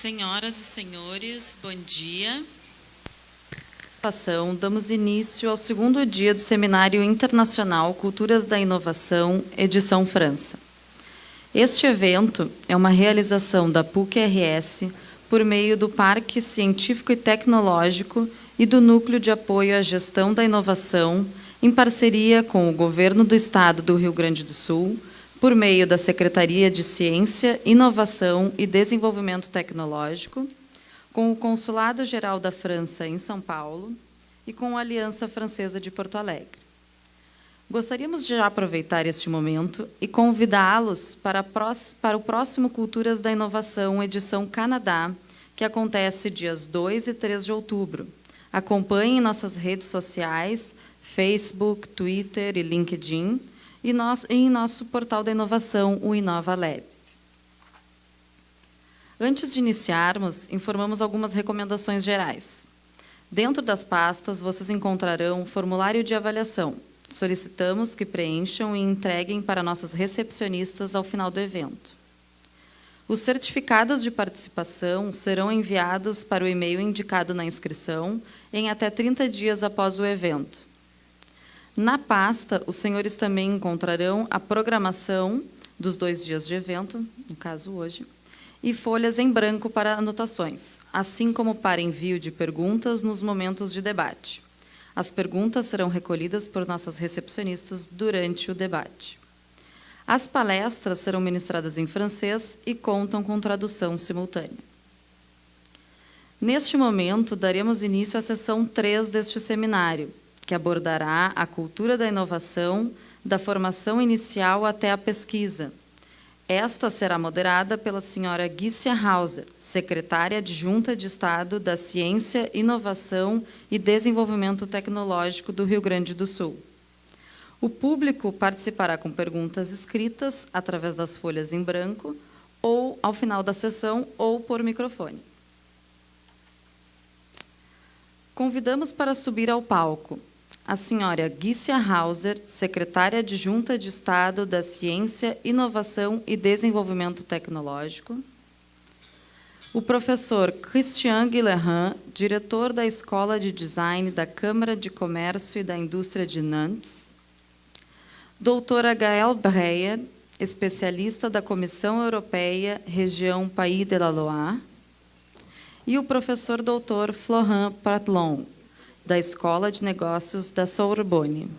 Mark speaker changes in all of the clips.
Speaker 1: Senhoras e senhores, bom dia.
Speaker 2: Damos início ao segundo dia do Seminário Internacional Culturas da Inovação, edição França. Este evento é uma realização da PUC-RS por meio do Parque Científico e Tecnológico e do Núcleo de Apoio à Gestão da Inovação, em parceria com o Governo do Estado do Rio Grande do Sul, por meio da Secretaria de Ciência, Inovação e Desenvolvimento Tecnológico, com o Consulado-Geral da França em São Paulo e com a Aliança Francesa de Porto Alegre. Gostaríamos de aproveitar este momento e convidá-los para o próximo Culturas da Inovação, edição Canadá, que acontece dias 2 e 3 de outubro. Acompanhem nossas redes sociais, Facebook, Twitter e LinkedIn, e em nosso portal da inovação, o Inova Lab. Antes de iniciarmos, informamos algumas recomendações gerais. Dentro das pastas, vocês encontrarão um formulário de avaliação. Solicitamos que preencham e entreguem para nossas recepcionistas ao final do evento. Os certificados de participação serão enviados para o e-mail indicado na inscrição em até 30 dias após o evento. Na pasta, os senhores também encontrarão a programação dos 2 dias de evento, no caso hoje, e folhas em branco para anotações, assim como para envio de perguntas nos momentos de debate. As perguntas serão recolhidas por nossas recepcionistas durante o debate. As palestras serão ministradas em francês e contam com tradução simultânea. Neste momento, daremos início à sessão 3 deste seminário, que abordará a cultura da inovação, da formação inicial até a pesquisa. Esta será moderada pela senhora Gícia Hauser, secretária adjunta de Estado da Ciência, Inovação e Desenvolvimento Tecnológico do Rio Grande do Sul. O público participará com perguntas escritas através das folhas em branco, ou ao final da sessão, ou por microfone. Convidamos para subir ao palco a senhora Gícia Hauser, secretária adjunta de Estado da Ciência, Inovação e Desenvolvimento Tecnológico, o professor Christian Guilherand, diretor da Escola de Design da Câmara de Comércio e da Indústria de Nantes, doutora Gaëlle Breyer, especialista da Comissão Europeia, região Pays de la Loire, e o professor doutor Florent Patlon, da Escola de Negócios da Sorbonne.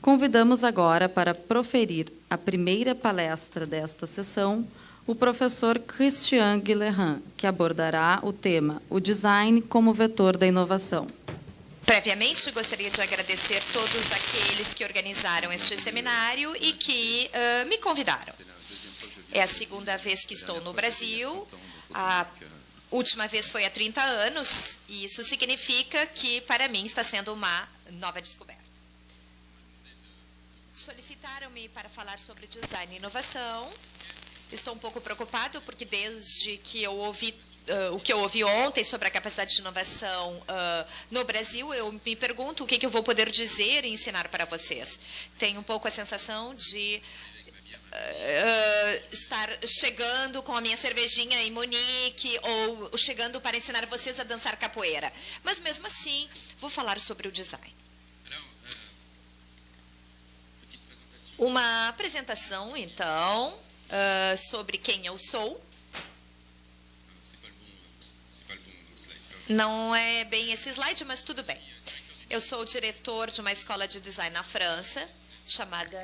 Speaker 2: Convidamos agora para proferir a primeira palestra desta sessão o professor Christian Guilherand, que abordará o tema O Design como Vetor da Inovação.
Speaker 3: Previamente, gostaria de agradecer todos aqueles que organizaram este seminário e que me convidaram. É a segunda vez que estou no Brasil. A última vez foi há 30 anos, e isso significa que, para mim, está sendo uma nova descoberta. Solicitaram-me para falar sobre design e inovação. Estou um pouco preocupado, porque desde que eu ouvi o que eu ouvi ontem sobre a capacidade de inovação no Brasil, eu me pergunto o que eu vou poder dizer e ensinar para vocês. Tenho um pouco a sensação de estar chegando com a minha cervejinha em Munique ou chegando para ensinar vocês a dançar capoeira. Mas, mesmo assim, vou falar sobre o design. Uma apresentação, então, sobre quem eu sou. Não é bem esse slide, mas tudo bem. Eu sou o diretor de uma escola de design na França, chamada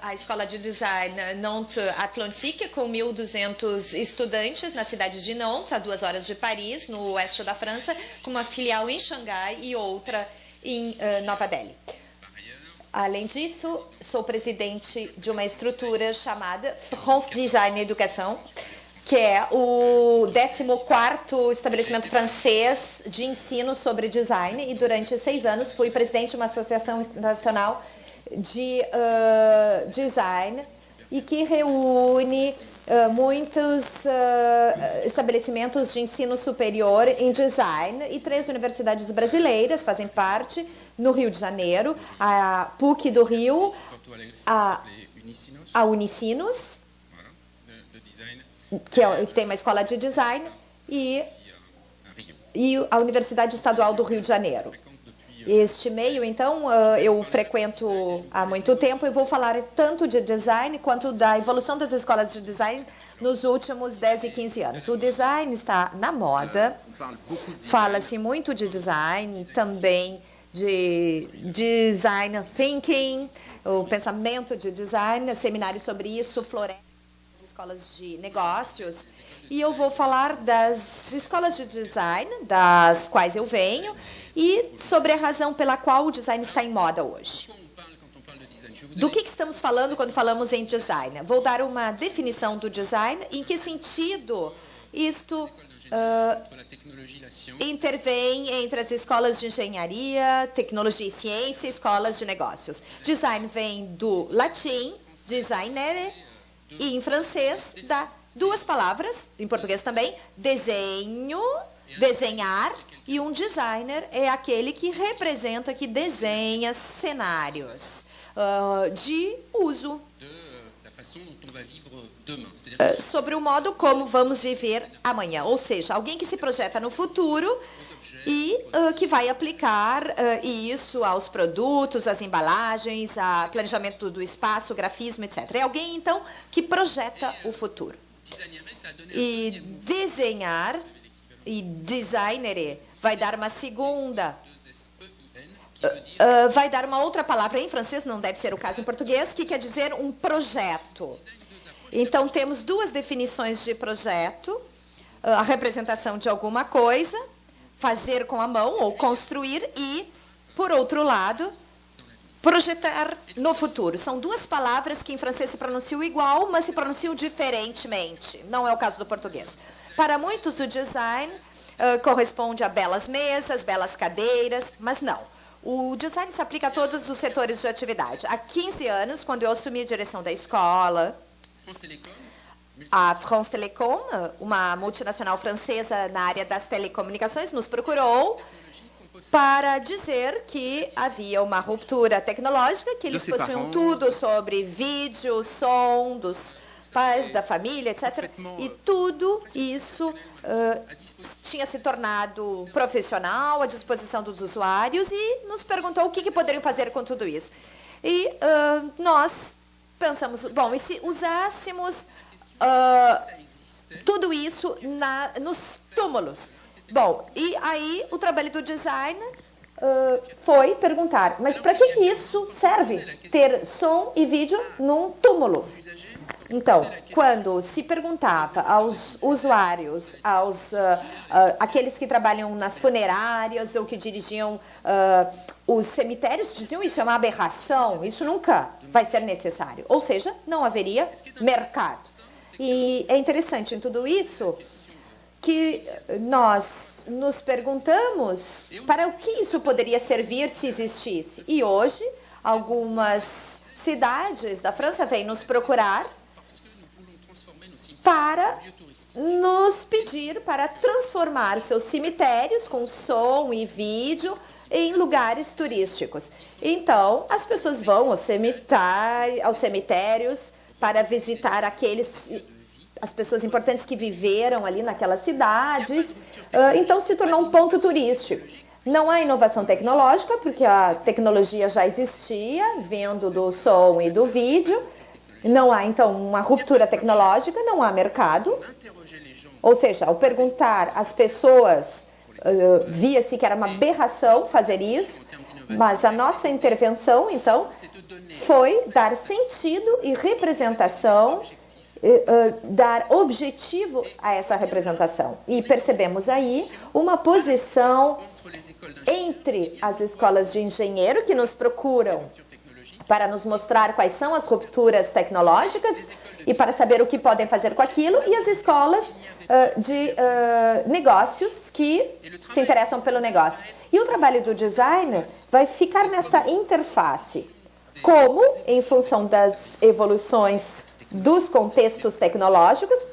Speaker 3: a Escola de Design Nantes Atlantique, com 1.200 estudantes na cidade de Nantes, a 2 horas de Paris, no oeste da França, com uma filial em Xangai e outra em Nova Delhi. Além disso, sou presidente de uma estrutura chamada France Design Educação, que é o 14º estabelecimento francês de ensino sobre design, e durante 6 anos fui presidente de uma associação internacional de design, e que reúne muitos estabelecimentos de ensino superior em design, e 3 universidades brasileiras fazem parte, no Rio de Janeiro, a PUC do Rio, a a Unicinos,
Speaker 4: voilà, de design,
Speaker 3: que tem uma escola de design, e
Speaker 4: à Rio.
Speaker 3: a Universidade Estadual do Rio de Janeiro.
Speaker 4: Fréquente depuis
Speaker 3: Este meio, então, eu frequento há muito tempo e vou falar tanto de design quanto da evolução das escolas de design nos últimos 10 e 15 anos. O design está na moda,
Speaker 4: on parle beaucoup de
Speaker 3: fala-se muito de design, também de design thinking, o pensamento de design, seminários sobre isso florescem nas escolas de negócios. E eu vou falar das escolas de design, das quais eu venho, e sobre a razão pela qual o design está em moda hoje.
Speaker 4: quoi on parle quand on parle de design. Je vais vous
Speaker 3: Do
Speaker 4: donner
Speaker 3: que estamos falando quando falamos em design? Vou dar uma definição do design, em que sentido isto
Speaker 4: entre la technologie, la science,
Speaker 3: intervém entre as escolas de engenharia, tecnologia e ciência e escolas de negócios. Design vem do latim, designere, e em francês dá duas palavras, em português também, desenho, desenhar, e um designer é aquele que representa, que desenha cenários de uso,
Speaker 4: de la façon dont on va vivre demain. C'est-à-dire que
Speaker 3: sobre o modo como vamos viver amanhã. Ou seja, alguém que se projeta no futuro e que vai aplicar isso aos produtos, às embalagens, a planejamento do espaço, grafismo, etc. É alguém, então, que projeta o futuro.
Speaker 4: designer, ça a donné un
Speaker 3: E
Speaker 4: deuxième mot,
Speaker 3: desenhar e designere vai dar uma segunda,
Speaker 4: 2SEIN, qui veut dire
Speaker 3: vai dar uma outra palavra em francês, não deve ser o caso em português, que quer dizer um projeto. Então, temos duas definições de projeto: a representação de alguma coisa, fazer com a mão ou construir, e, por outro lado, projetar no futuro. São duas palavras que em francês se pronunciam igual, mas se pronunciam diferentemente. Não é o caso do português. Para muitos, o design corresponde a belas mesas, belas cadeiras, mas não. O design se aplica a todos os setores de atividade. Há 15 anos, quando eu assumi a direção da escola,
Speaker 4: France Télécom,
Speaker 3: a France Télécom, uma multinacional francesa na área das telecomunicações, nos procurou para dizer que havia uma ruptura tecnológica, que eles possuíam tudo sobre vídeo, som dos pais, da família, etc. E tudo isso tinha se tornado profissional, à disposição dos usuários, e nos perguntou o que poderiam fazer com tudo isso. E nós pensamos, bom, e se usássemos tudo isso nos túmulos? Bom, e aí o trabalho do design foi perguntar, mas para que isso serve, ter som e vídeo num túmulo? Então, quando se perguntava aos usuários, aqueles que trabalham nas funerárias ou que dirigiam os cemitérios, diziam isso é uma aberração, isso nunca vai ser necessário. Ou seja, não haveria mercado. E é interessante em tudo isso que nós nos perguntamos para o que isso poderia servir se existisse. E hoje, algumas cidades da França vêm nos procurar para nos pedir para transformar seus cemitérios com som e vídeo em lugares turísticos. Então, as pessoas vão aos cemitérios para visitar as pessoas importantes que viveram ali naquelas cidades. Então, se tornou um ponto turístico. Não há inovação tecnológica, porque a tecnologia já existia, vindo do som e do vídeo. Não há, então, uma ruptura tecnológica, não há mercado. Ou seja, ao perguntar às pessoas, via-se que era uma aberração fazer isso, mas a nossa intervenção, então, foi dar sentido e representação, dar objetivo a essa representação. E percebemos aí uma posição entre as escolas de engenheiro, que nos procuram para nos mostrar quais são as rupturas tecnológicas e para saber o que podem fazer com aquilo, e as escolas de negócios que se interessam pelo negócio. E o trabalho do design vai ficar nesta interface. Como, em função das evoluções dos contextos tecnológicos,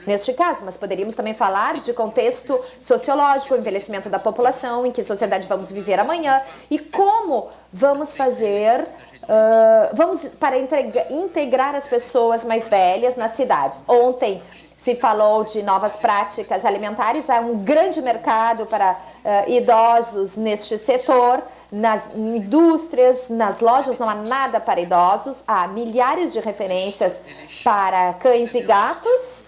Speaker 3: neste caso, mas poderíamos também falar de contexto sociológico, o envelhecimento da população, em que sociedade vamos viver amanhã e como vamos fazer para integrar as pessoas mais velhas nas cidades. Ontem se falou de novas práticas alimentares, há um grande mercado para idosos neste setor. Nas indústrias, nas lojas não há nada para idosos, há milhares de referências para cães e gatos.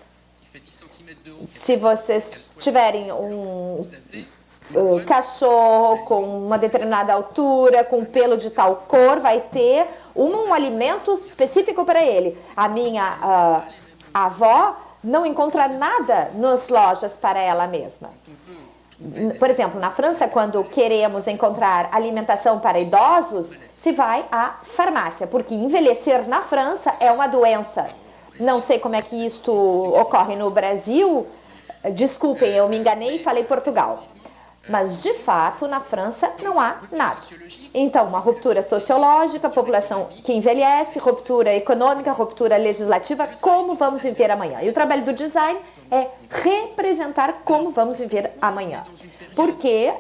Speaker 3: Se vocês tiverem um cachorro com uma determinada altura, com pelo de tal cor, vai ter um alimento específico para ele. A minha avó não encontra nada nas lojas para ela mesma. Por exemplo, na França, quando queremos encontrar alimentação para idosos, se vai à farmácia, porque envelhecer na França é uma doença. Não sei como é que isto ocorre no Brasil. Desculpem, eu me enganei e falei Portugal. Mas, de fato, na França não há nada. Então, uma ruptura sociológica, população que envelhece, ruptura econômica, ruptura legislativa, como vamos viver amanhã? E o trabalho do design é representar como vamos viver amanhã. Porque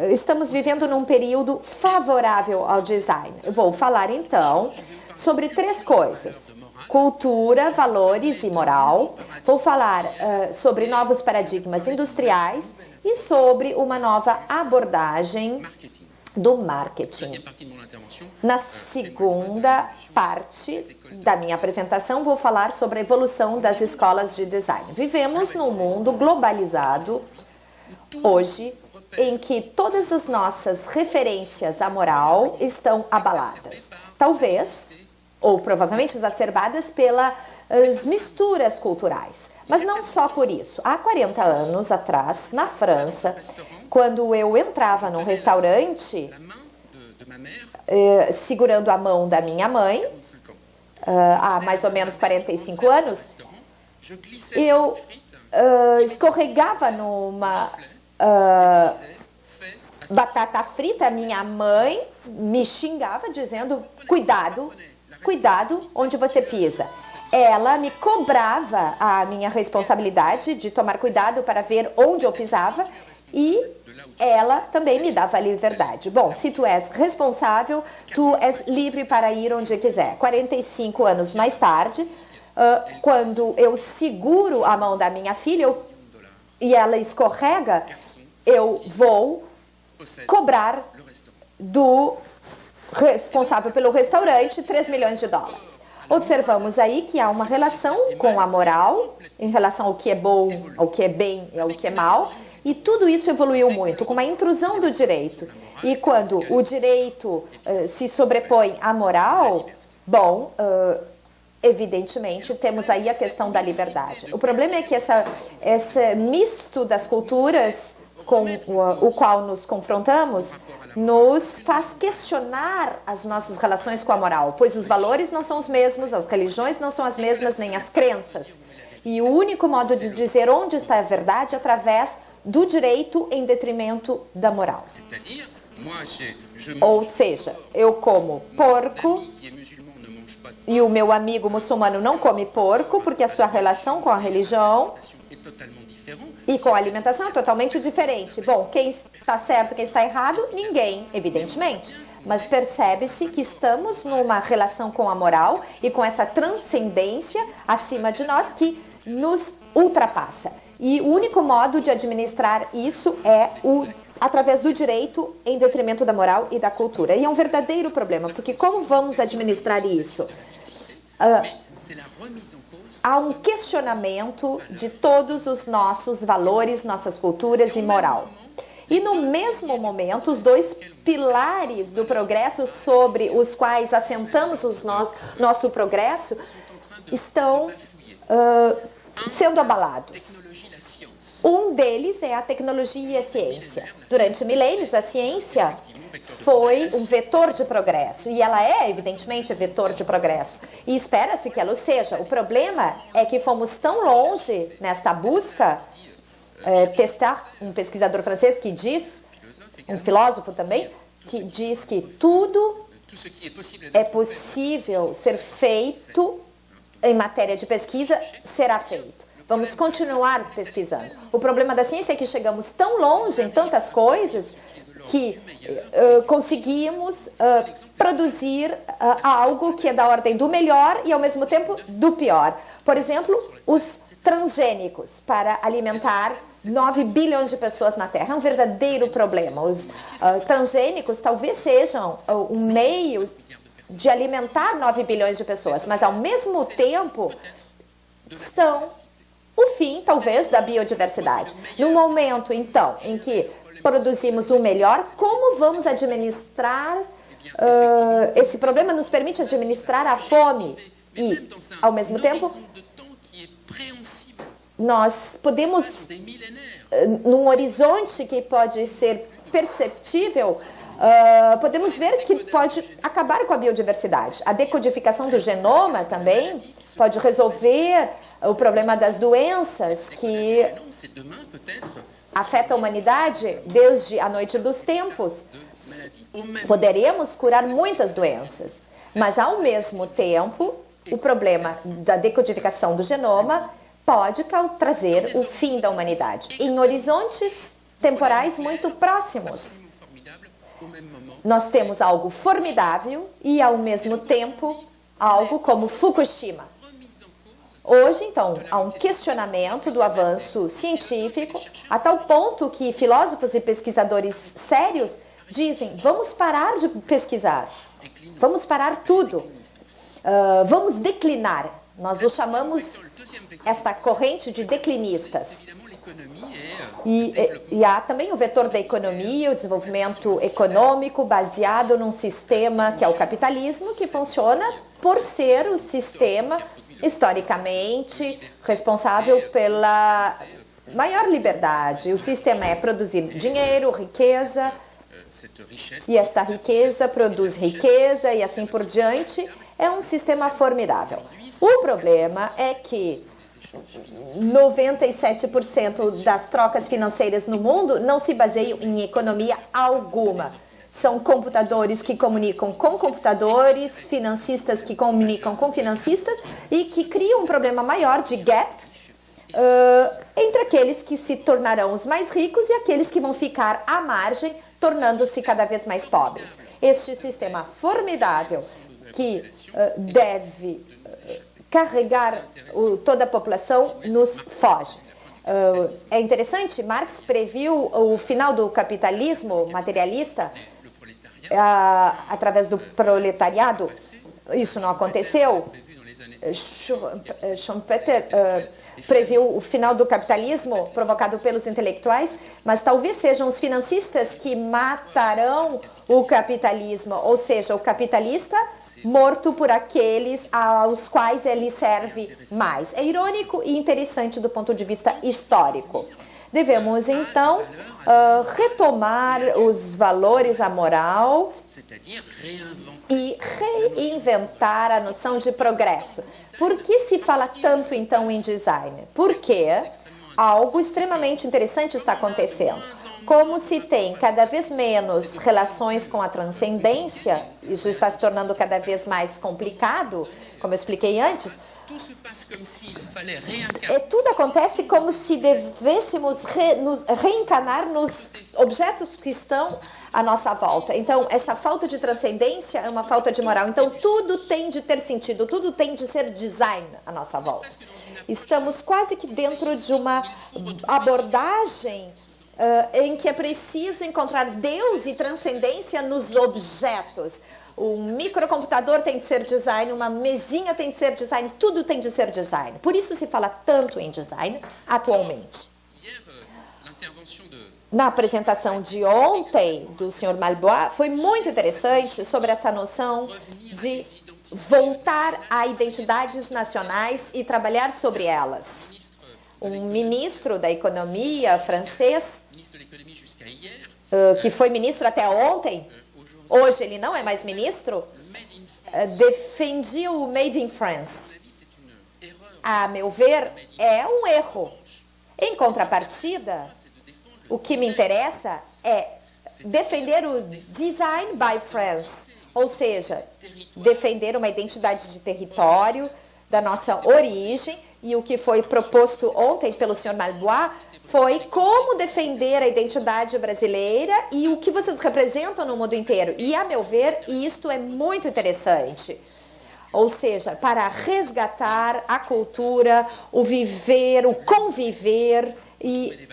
Speaker 3: estamos vivendo num período favorável ao design. Eu vou falar, então, sobre 3 coisas. Cultura, valores e moral. Vou falar sobre novos paradigmas industriais e sobre uma nova abordagem do marketing. Na segunda parte da minha apresentação, vou falar sobre a evolução das escolas de design. Vivemos num mundo globalizado hoje, em que todas as nossas referências à moral estão abaladas. Talvez, ou provavelmente exacerbadas pelas misturas culturais. Mas não só por isso. Há 40 anos atrás, na França, quando eu entrava num restaurante, segurando a mão da minha mãe, há mais ou menos 45 anos, eu escorregava numa batata frita, minha mãe me xingava dizendo, cuidado onde você pisa. Ela me cobrava a minha responsabilidade de tomar cuidado para ver onde eu pisava e ela também me dava a liberdade. Bom, se tu és responsável, tu és livre para ir onde quiser. 45 anos mais tarde, quando eu seguro a mão da minha filha e ela escorrega, eu vou cobrar do responsável pelo restaurante $3 milhões. Observamos aí que há uma relação com a moral, em relação ao que é bom, ao que é bem e ao que é mal, e tudo isso evoluiu muito, com uma intrusão do direito. E quando o direito se sobrepõe à moral, bom, evidentemente, temos aí a questão da liberdade. O problema é que esse misto das culturas com o qual nos confrontamos nos faz questionar as nossas relações com a moral, pois os valores não são os mesmos, as religiões não são as mesmas, nem as crenças. E o único modo de dizer onde está a verdade é através do direito em detrimento da moral. Ou seja, eu como porco e o meu amigo muçulmano não come porco porque a sua relação com a religião e com a alimentação é totalmente diferente. Bom, quem está certo, quem está errado? Ninguém, evidentemente. Mas percebe-se que estamos numa relação com a moral e com essa transcendência acima de nós que nos ultrapassa. E o único modo de administrar isso é através do direito em detrimento da moral e da cultura. E é um verdadeiro problema, porque como vamos administrar isso? Há um questionamento de todos os nossos valores, nossas culturas e moral. E no mesmo momento, os 2 pilares do progresso sobre os quais assentamos nosso progresso estão sendo abalados. Um deles é a tecnologia e a ciência. Durante milênios, a ciência foi um vetor de progresso. E ela é, evidentemente, vetor de progresso. E espera-se que ela o seja. O problema é que fomos tão longe nesta busca. Testar, um pesquisador francês que diz, um filósofo também, que diz que tudo é possível ser feito em matéria de pesquisa será feito. Vamos continuar pesquisando. O problema da ciência é que chegamos tão longe em tantas coisas que conseguimos produzir algo que é da ordem do melhor e, ao mesmo tempo, do pior. Por exemplo, os transgênicos para alimentar 9 bilhões de pessoas na Terra. É um verdadeiro problema. Os transgênicos talvez sejam um meio de alimentar 9 bilhões de pessoas, mas, ao mesmo tempo, são o fim, talvez, da biodiversidade. No momento, então, em que produzimos o melhor, como vamos administrar esse problema? Nos permite administrar a fome e, ao mesmo tempo, nós podemos, num horizonte que pode ser perceptível, podemos ver que pode acabar com a biodiversidade. A decodificação do genoma também pode resolver o problema das doenças que afetam a humanidade desde a noite dos tempos. Poderemos curar muitas doenças, mas, ao mesmo tempo, o problema da decodificação do genoma pode trazer o fim da humanidade em horizontes temporais muito próximos. Nós temos algo formidável e, ao mesmo tempo, algo como Fukushima. Hoje, então, há um questionamento do avanço científico, a tal ponto que filósofos e pesquisadores sérios dizem: vamos parar de pesquisar, vamos parar tudo, vamos declinar. Nós o chamamos, esta corrente, de declinistas. E há também o vetor da economia, o desenvolvimento econômico baseado num sistema que é o capitalismo, que funciona por ser o sistema historicamente responsável pela maior liberdade. O sistema é produzir dinheiro, riqueza, e esta riqueza produz riqueza e assim por diante. É um sistema formidável. O problema é que 97% das trocas financeiras no mundo não se baseiam em economia alguma. São computadores que comunicam com computadores, financistas que comunicam com financistas e que criam um problema maior de gap entre aqueles que se tornarão os mais ricos e aqueles que vão ficar à margem, tornando-se cada vez mais pobres. Este sistema formidável que deve carregar toda a população nos foge. É interessante, Marx previu o final do capitalismo materialista através do proletariado. Isso não aconteceu. Schumpeter previu o final do capitalismo provocado pelos intelectuais, mas talvez sejam os financistas que matarão o capitalismo, ou seja, o capitalista morto por aqueles aos quais ele serve mais. É irônico e interessante do ponto de vista histórico. Devemos, então, retomar os valores, a moral e reinventar a noção de progresso. Por que se fala tanto, então, em design? Porque algo extremamente interessante está acontecendo. Como se tem cada vez menos relações com a transcendência, isso está se tornando cada vez mais complicado, como eu expliquei antes. Tudo acontece como se devêssemos reencarnar nos objetos que estão à nossa volta. Então, essa falta de transcendência é uma falta de moral. Então, tudo tem de ter sentido, tudo tem de ser design à nossa volta. Estamos quase que dentro de uma abordagem em que é preciso encontrar Deus e transcendência nos objetos. Um microcomputador tem de ser design, uma mesinha tem de ser design, tudo tem de ser design. Por isso se fala tanto em design atualmente. Na apresentação de ontem do Sr. Malbois, foi muito interessante sobre essa noção de voltar a identidades nacionais e trabalhar sobre elas. Um ministro da Economia francês, que foi ministro até ontem, hoje ele não é mais ministro, defendia o Made in France. A meu ver, é um erro. Em contrapartida, o que me interessa é defender o Design by France, ou seja, defender uma identidade de território da nossa origem, e o que foi proposto ontem pelo senhor Malbois foi como defender a identidade brasileira e o que vocês representam no mundo inteiro. E, a meu ver, isto é muito interessante. Ou seja, para resgatar a cultura, o viver, o conviver e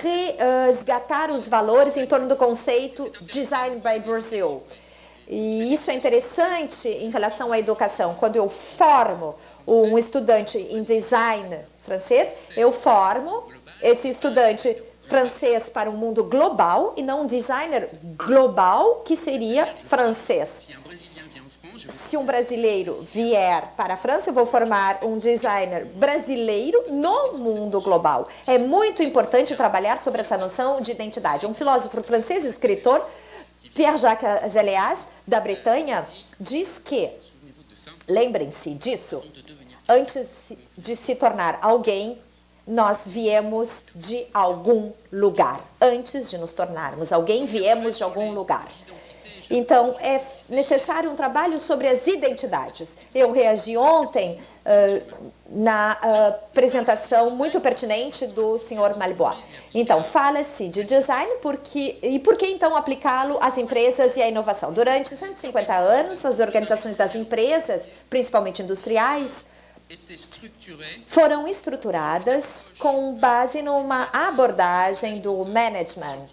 Speaker 3: resgatar os valores em torno do conceito Design by Brazil. E isso é interessante em relação à educação. Quando eu formo um estudante em design francês, eu formo esse estudante francês para um mundo global e não um designer global que seria francês. Se um brasileiro vier para a França, eu vou formar um designer brasileiro no mundo global. É muito importante trabalhar sobre essa noção de identidade. Um filósofo francês, escritor, Pierre-Jacques Azélias, da Bretanha, diz que, lembrem-se disso, antes de se tornar alguém, nós viemos de algum lugar. Antes de nos tornarmos alguém, viemos de algum lugar. Então, é necessário um trabalho sobre as identidades. Eu reagi ontem na apresentação muito pertinente do senhor Malbois. Então, fala-se de design por que então aplicá-lo às empresas e à inovação? Durante 150 anos, as organizações das empresas, principalmente industriais, foram estruturadas com base numa abordagem do management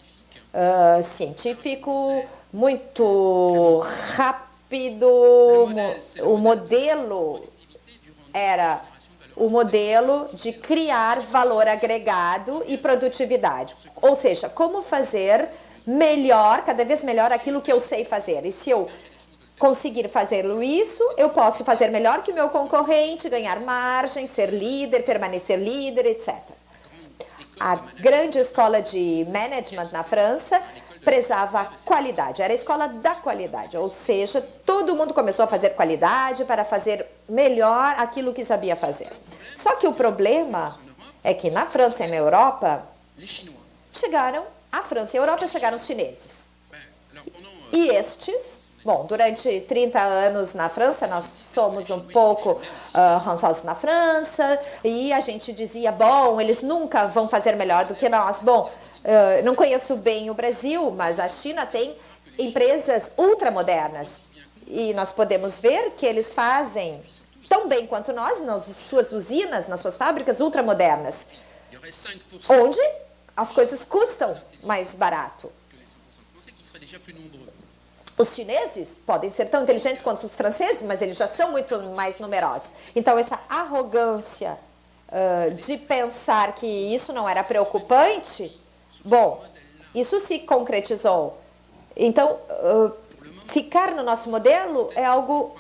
Speaker 3: científico, muito rápido. O modelo era o modelo de criar valor agregado e produtividade. Ou seja, como fazer melhor, cada vez melhor, aquilo que eu sei fazer. E se eu conseguir fazer isso, eu posso fazer melhor que o meu concorrente, ganhar margem, ser líder, permanecer líder, etc. A grande escola de management na França prezava a qualidade, era a escola da qualidade, ou seja, todo mundo começou a fazer qualidade para fazer melhor aquilo que sabia fazer. Só que o problema é que na França e na Europa, a França e a Europa chegaram os chineses. E estes, bom, durante 30 anos na França, nós somos um pouco rançosos na França, e a gente dizia, bom, eles nunca vão fazer melhor do que nós. Bom, não conheço bem o Brasil, mas a China tem empresas ultramodernas. E nós podemos ver que eles fazem tão bem quanto nós, nas suas usinas, nas suas fábricas ultramodernas, onde as coisas custam mais barato. Os chineses podem ser tão inteligentes quanto os franceses, mas eles já são muito mais numerosos. Então, essa arrogância de pensar que isso não era preocupante, bom, isso se concretizou. Então, ficar no nosso modelo é algo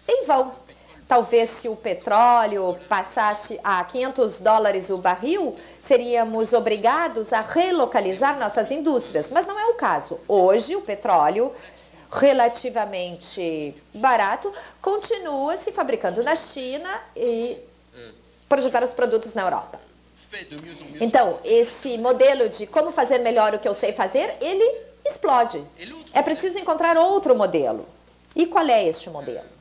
Speaker 3: em vão. Talvez se o petróleo passasse a $500 o barril, seríamos obrigados a relocalizar nossas indústrias. Mas não é o caso. Hoje, o petróleo, relativamente barato, continua se fabricando na China e projetar os produtos na Europa. Então, esse modelo de como fazer melhor o que eu sei fazer, ele explode. É preciso encontrar outro modelo. E qual é este modelo?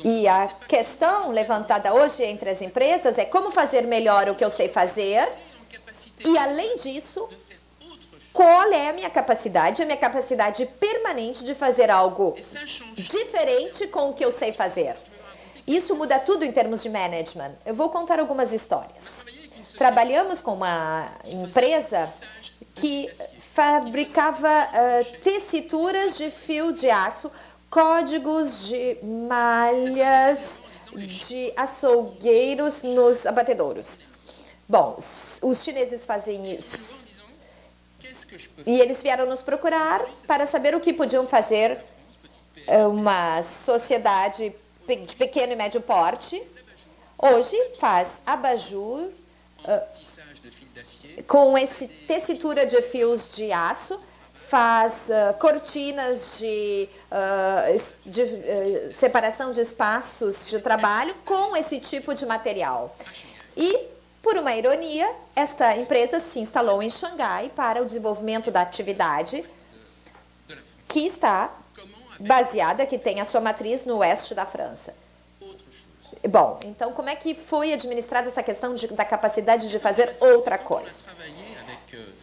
Speaker 3: E a questão levantada hoje entre as empresas é como fazer melhor o que eu sei fazer e, além disso, qual é a minha capacidade permanente de fazer algo diferente com o que eu sei fazer. Isso muda tudo em termos de management. Eu vou contar algumas histórias. Trabalhamos com uma empresa que fabricava tecituras de fio de aço, códigos de malhas de açougueiros nos abatedouros. Bom, os chineses fazem isso. E eles vieram nos procurar para saber o que podiam fazer uma sociedade de pequeno e médio porte. Hoje faz abajur com esse tecitura de fios de aço, faz cortinas de separação de espaços de trabalho com esse tipo de material. E, por uma ironia, esta empresa se instalou em Xangai para o desenvolvimento da atividade que está baseada, que tem a sua matriz no oeste da França. Bom, então como é que foi administrada essa questão da capacidade de fazer outra coisa?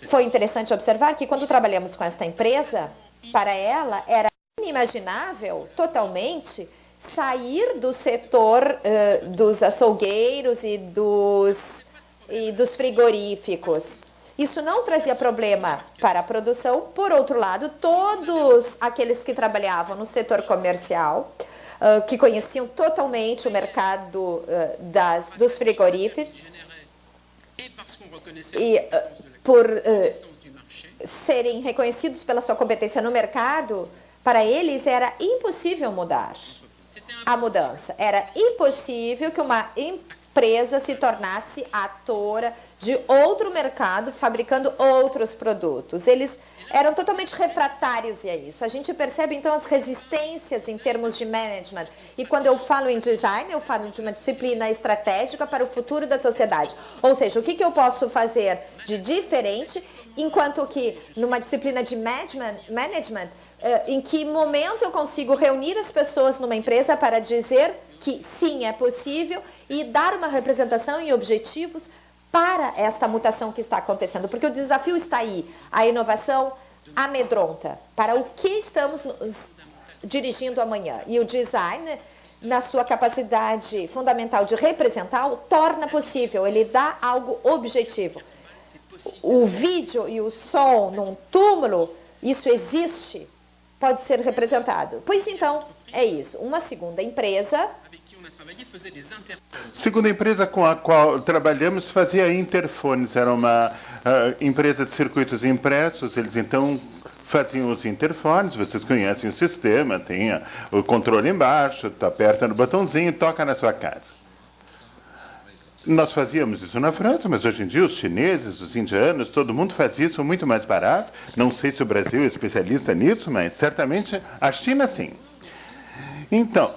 Speaker 3: Foi interessante observar que quando trabalhamos com esta empresa, para ela era inimaginável totalmente sair do setor dos açougueiros e dos frigoríficos. Isso não trazia problema para a produção. Por outro lado, todos aqueles que trabalhavam no setor comercial, que conheciam totalmente o mercado dos frigoríficos, e por serem reconhecidos pela sua competência no mercado, para eles era impossível mudar a mudança. Era impossível que uma empresa se tornasse atora de outro mercado, fabricando outros produtos. Eles eram totalmente refratários a isso. A gente percebe, então, as resistências em termos de management. E quando eu falo em design, eu falo de uma disciplina estratégica para o futuro da sociedade. Ou seja, o que eu posso fazer de diferente, enquanto que numa disciplina de management, em que momento eu consigo reunir as pessoas numa empresa para dizer que sim, é possível e dar uma representação e objetivos para esta mutação que está acontecendo. Porque o desafio está aí. A inovação amedronta. Para o que estamos nos dirigindo amanhã? E o design, na sua capacidade fundamental de representar, o torna possível. Ele dá algo objetivo. O vídeo e o som num túmulo, isso existe, pode ser representado. Pois então, é isso. Uma segunda empresa...
Speaker 5: Segunda empresa com a qual trabalhamos fazia interfones. Era uma empresa de circuitos impressos. Eles, então, faziam os interfones. Vocês conhecem o sistema. Tem o controle embaixo, aperta no botãozinho e toca na sua casa. Nós fazíamos isso na França, mas hoje em dia os chineses, os indianos, todo mundo faz isso muito mais barato. Não sei se o Brasil é especialista nisso, mas certamente a China sim. Então,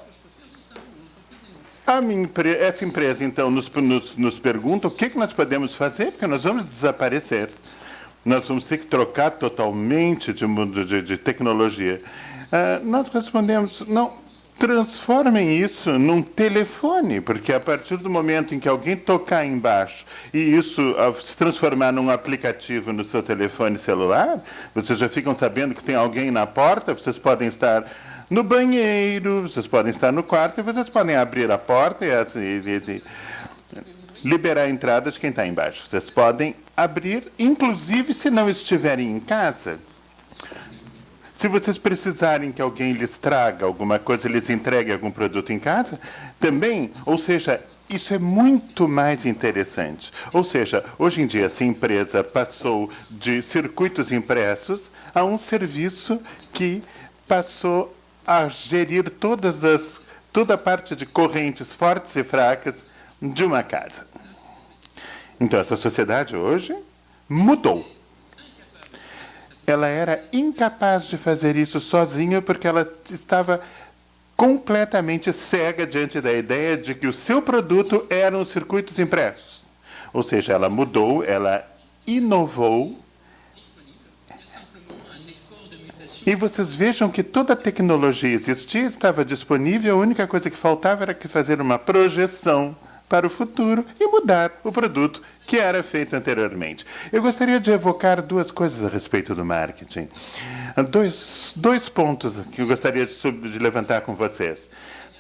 Speaker 5: essa empresa então nos pergunta o que nós podemos fazer, porque nós vamos desaparecer. Nós vamos ter que trocar totalmente de mundo de tecnologia. Nós respondemos, não. Transformem isso num telefone, porque a partir do momento em que alguém tocar embaixo e isso se transformar num aplicativo no seu telefone celular, vocês já ficam sabendo que tem alguém na porta, vocês podem estar no banheiro, vocês podem estar no quarto e vocês podem abrir a porta e liberar a entrada de quem está embaixo. Vocês podem abrir, inclusive se não estiverem em casa. Se vocês precisarem que alguém lhes traga alguma coisa, lhes entregue algum produto em casa, também, ou seja, isso é muito mais interessante. Ou seja, hoje em dia, essa empresa passou de circuitos impressos a um serviço que passou a gerir toda a parte de correntes fortes e fracas de uma casa. Então, essa sociedade hoje mudou. Ela era incapaz de fazer isso sozinha porque ela estava completamente cega diante da ideia de que o seu produto eram os circuitos impressos. Ou seja, ela mudou, ela inovou. E vocês vejam que toda a tecnologia existia, estava disponível, a única coisa que faltava era que fazer uma projeção para o futuro e mudar o produto que era feito anteriormente. Eu gostaria de evocar duas coisas a respeito do marketing. Dois pontos que eu gostaria de levantar com vocês.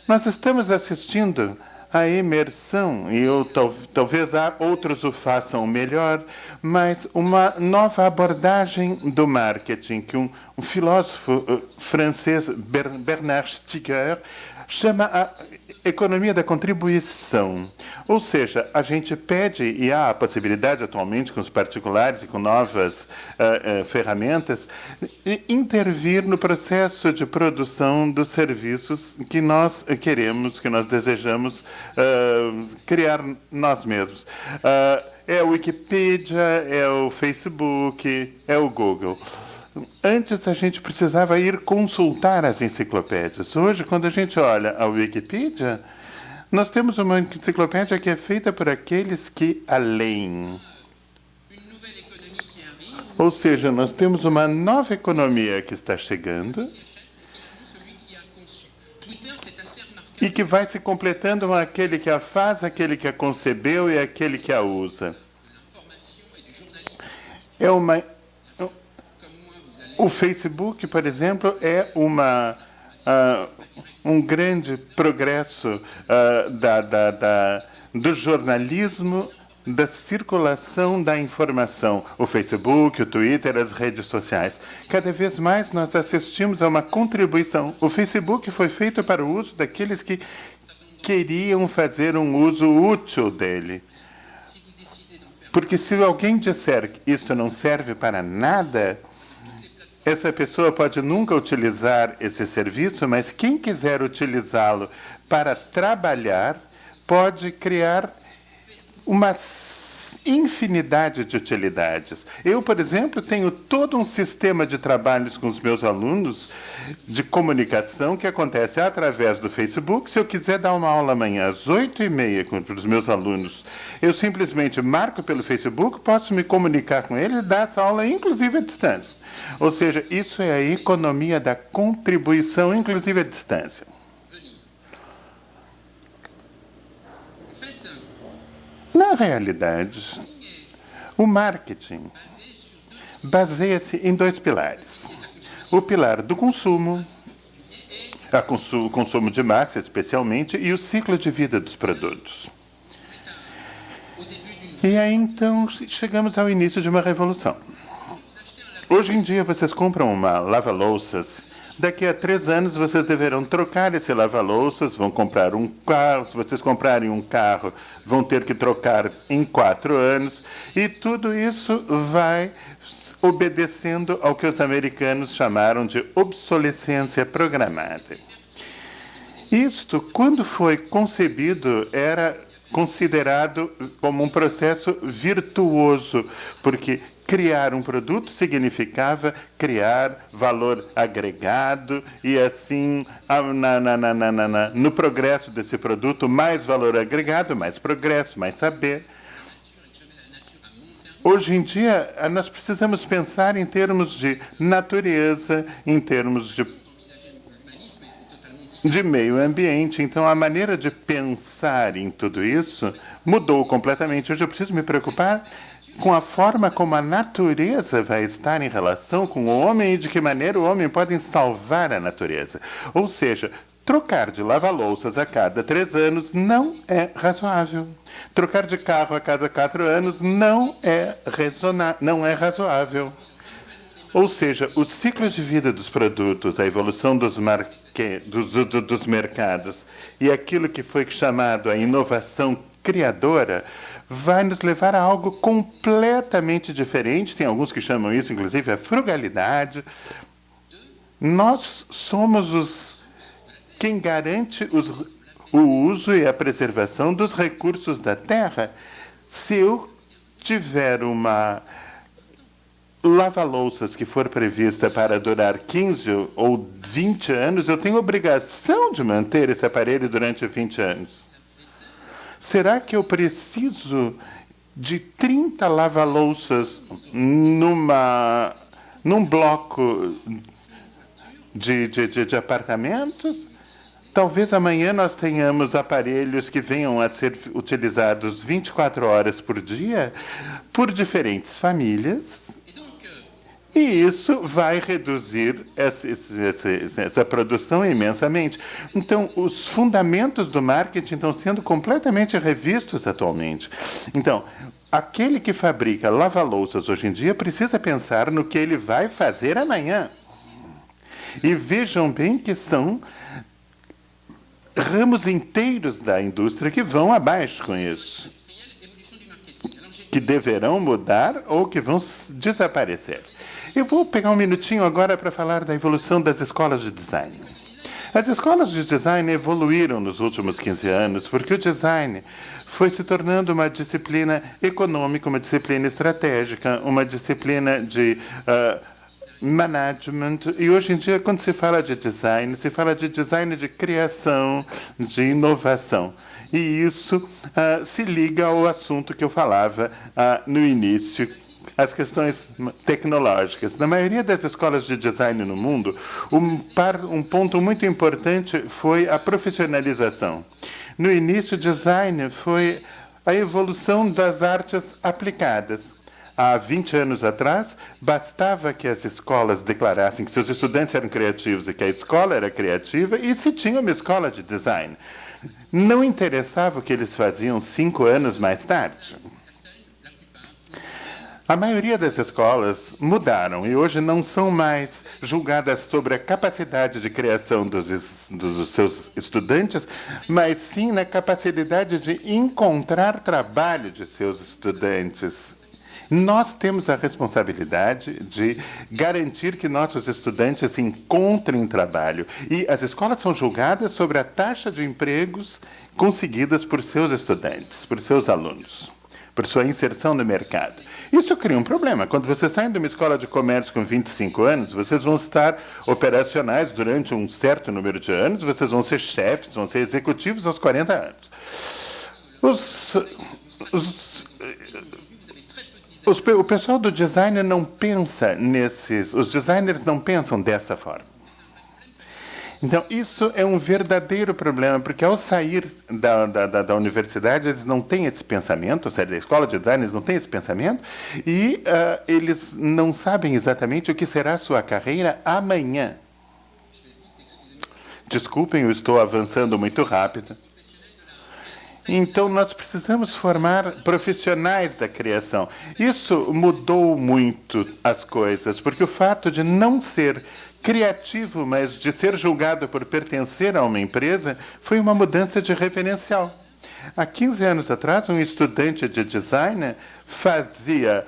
Speaker 5: Nós estamos assistindo à imersão, e talvez outros o façam melhor, mas uma nova abordagem do marketing que um filósofo francês, Bernard Stiegler, chama a economia da contribuição. Ou seja, a gente pede, e há a possibilidade atualmente com os particulares e com novas ferramentas, de intervir no processo de produção dos serviços que nós queremos, que nós desejamos criar nós mesmos. É o Wikipedia, é o Facebook, é o Google. Antes, a gente precisava ir consultar as enciclopédias. Hoje, quando a gente olha a Wikipedia, nós temos uma enciclopédia que é feita por aqueles que a leem. Ou seja, nós temos uma nova economia que está chegando e que vai se completando com aquele que a faz, aquele que a concebeu e aquele que a usa. O Facebook, por exemplo, é um grande progresso do jornalismo, da circulação da informação. O Facebook, o Twitter, as redes sociais. Cada vez mais nós assistimos a uma contribuição. O Facebook foi feito para o uso daqueles que queriam fazer um uso útil dele. Porque se alguém disser que isto não serve para nada, essa pessoa pode nunca utilizar esse serviço, mas quem quiser utilizá-lo para trabalhar pode criar uma infinidade de utilidades. Eu, por exemplo, tenho todo um sistema de trabalhos com os meus alunos de comunicação que acontece através do Facebook. Se eu quiser dar uma aula amanhã às 8h30 para os meus alunos, eu simplesmente marco pelo Facebook, posso me comunicar com eles e dar essa aula, inclusive à distância. Ou seja, isso é a economia da contribuição, inclusive à distância. Na realidade, o marketing baseia-se em dois pilares. O pilar do consumo, o consumo de massa especialmente, e o ciclo de vida dos produtos. E aí, então, chegamos ao início de uma revolução. Hoje em dia, vocês compram uma lava-louças. Daqui a 3 anos, vocês deverão trocar esse lava-louças, vão comprar um carro. Se vocês comprarem um carro, vão ter que trocar em 4 anos. E tudo isso vai obedecendo ao que os americanos chamaram de obsolescência programada. Isto, quando foi concebido, era considerado como um processo virtuoso, porque criar um produto significava criar valor agregado e, assim, no progresso desse produto, mais valor agregado, mais progresso, mais saber. Hoje em dia, nós precisamos pensar em termos de natureza, em termos de meio ambiente. Então, a maneira de pensar em tudo isso mudou completamente. Hoje eu preciso me preocupar com a forma como a natureza vai estar em relação com o homem e de que maneira o homem pode salvar a natureza. Ou seja, trocar de lava-louças a cada 3 anos não é razoável. Trocar de carro a cada 4 anos não é razoável. Ou seja, o ciclo de vida dos produtos, a evolução dos mercados e aquilo que foi chamado a inovação criadora vai nos levar a algo completamente diferente. Tem alguns que chamam isso, inclusive, a frugalidade. Nós somos quem garante o uso e a preservação dos recursos da terra. Se eu tiver uma lava-louças que for prevista para durar 15 ou 20 anos, eu tenho obrigação de manter esse aparelho durante 20 anos. Será que eu preciso de 30 lava-louças num bloco de apartamentos? Talvez amanhã nós tenhamos aparelhos que venham a ser utilizados 24 horas por dia por diferentes famílias. E isso vai reduzir essa produção imensamente. Então, os fundamentos do marketing estão sendo completamente revistos atualmente. Então, aquele que fabrica lava-louças hoje em dia precisa pensar no que ele vai fazer amanhã. E vejam bem que são ramos inteiros da indústria que vão abaixo com isso, que deverão mudar ou que vão desaparecer. Eu vou pegar um minutinho agora para falar da evolução das escolas de design. As escolas de design evoluíram nos últimos 15 anos porque o design foi se tornando uma disciplina econômica, uma disciplina estratégica, uma disciplina de management. E hoje em dia, quando se fala de design, se fala de design de criação, de inovação. E isso se liga ao assunto que eu falava no início, as questões tecnológicas. Na maioria das escolas de design no mundo, um ponto muito importante foi a profissionalização. No início, design foi a evolução das artes aplicadas. Há 20 anos atrás, bastava que as escolas declarassem que seus estudantes eram criativos e que a escola era criativa e se tinha uma escola de design. Não interessava o que eles faziam 5 anos mais tarde. A maioria das escolas mudaram e hoje não são mais julgadas sobre a capacidade de criação dos seus estudantes, mas sim na capacidade de encontrar trabalho de seus estudantes. Nós temos a responsabilidade de garantir que nossos estudantes encontrem trabalho. E as escolas são julgadas sobre a taxa de empregos conseguidas por seus estudantes, por seus alunos, por sua inserção no mercado. Isso cria um problema. Quando vocês saem de uma escola de comércio com 25 anos, vocês vão estar operacionais durante um certo número de anos, vocês vão ser chefes, vão ser executivos aos 40 anos. O pessoal do design não pensa os designers não pensam dessa forma. Então, isso é um verdadeiro problema, porque ao sair da universidade, eles não têm esse pensamento, sair da escola de design, eles não têm esse pensamento, e eles não sabem exatamente o que será a sua carreira amanhã. Desculpem, eu estou avançando muito rápido. Então, nós precisamos formar profissionais da criação. Isso mudou muito as coisas, porque o fato de não ser criativo, mas de ser julgado por pertencer a uma empresa, foi uma mudança de referencial. Há 15 anos atrás, um estudante de design fazia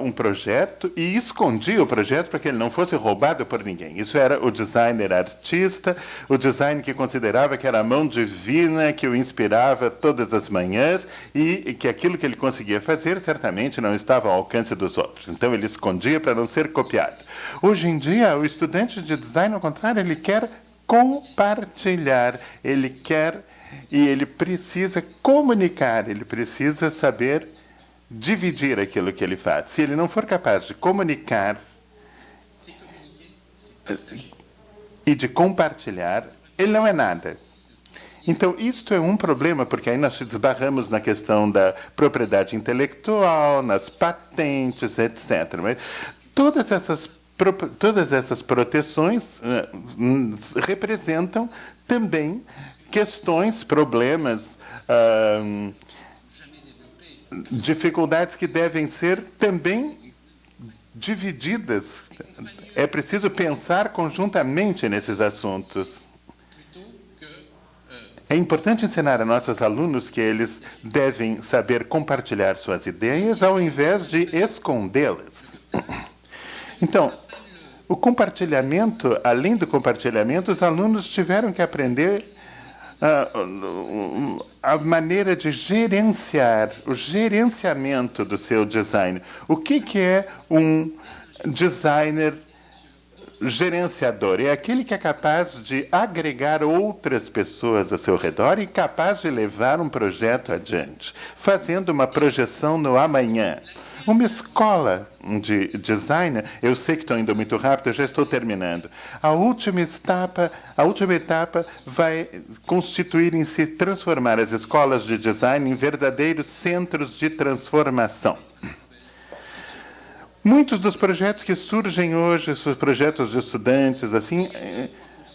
Speaker 5: um projeto e escondia o projeto para que ele não fosse roubado por ninguém. Isso era o designer artista, o design que considerava que era a mão divina que o inspirava todas as manhãs e que aquilo que ele conseguia fazer certamente não estava ao alcance dos outros. Então, ele escondia para não ser copiado. Hoje em dia, o estudante de design, ao contrário, ele quer compartilhar, ele quer e ele precisa comunicar, ele precisa saber dividir aquilo que ele faz. Se ele não for capaz de comunicar e de compartilhar, ele não é nada. Então, isto é um problema, porque aí nós esbarramos na questão da propriedade intelectual, nas patentes, etc. Mas todas essas proteções representam também questões, problemas, dificuldades que devem ser também divididas. É preciso pensar conjuntamente nesses assuntos. É importante ensinar a nossos alunos que eles devem saber compartilhar suas ideias ao invés de escondê-las. Então, o compartilhamento, além do compartilhamento, os alunos tiveram que aprender a maneira de gerenciar, o gerenciamento do seu design. O que é um designer gerenciador? É aquele que é capaz de agregar outras pessoas ao seu redor e capaz de levar um projeto adiante, fazendo uma projeção no amanhã. Uma escola de design, eu sei que estou indo muito rápido, eu já estou terminando. A última etapa vai constituir em si, transformar as escolas de design em verdadeiros centros de transformação. Muitos dos projetos que surgem hoje, esses projetos de estudantes, assim,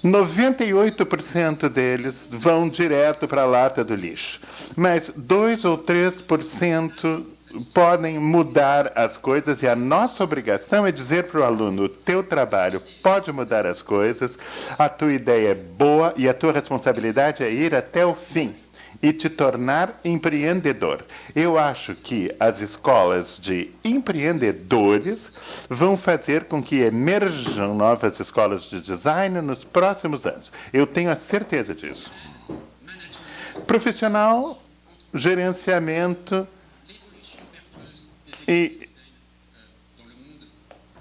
Speaker 5: 98% deles vão direto para a lata do lixo. Mas 2 ou 3% podem mudar as coisas e a nossa obrigação é dizer para o aluno: o teu trabalho pode mudar as coisas, a tua ideia é boa e a tua responsabilidade é ir até o fim e te tornar empreendedor. Eu acho que as escolas de empreendedores vão fazer com que emerjam novas escolas de design nos próximos anos. Eu tenho a certeza disso. Profissional, gerenciamento. E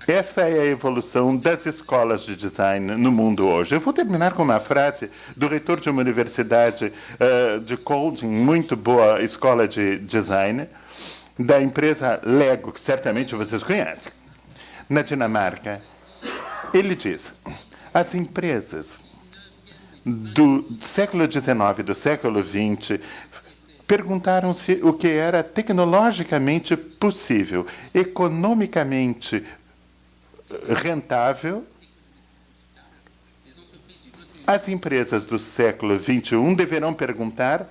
Speaker 5: essa é a evolução das escolas de design no mundo hoje. Eu vou terminar com uma frase do reitor de uma universidade de Kolding, muito boa escola de design. da empresa Lego, que certamente vocês conhecem, na Dinamarca. Ele diz: as empresas do século XIX, do século XX, perguntaram-se o que era tecnologicamente possível, economicamente rentável. As empresas do século XXI deverão perguntar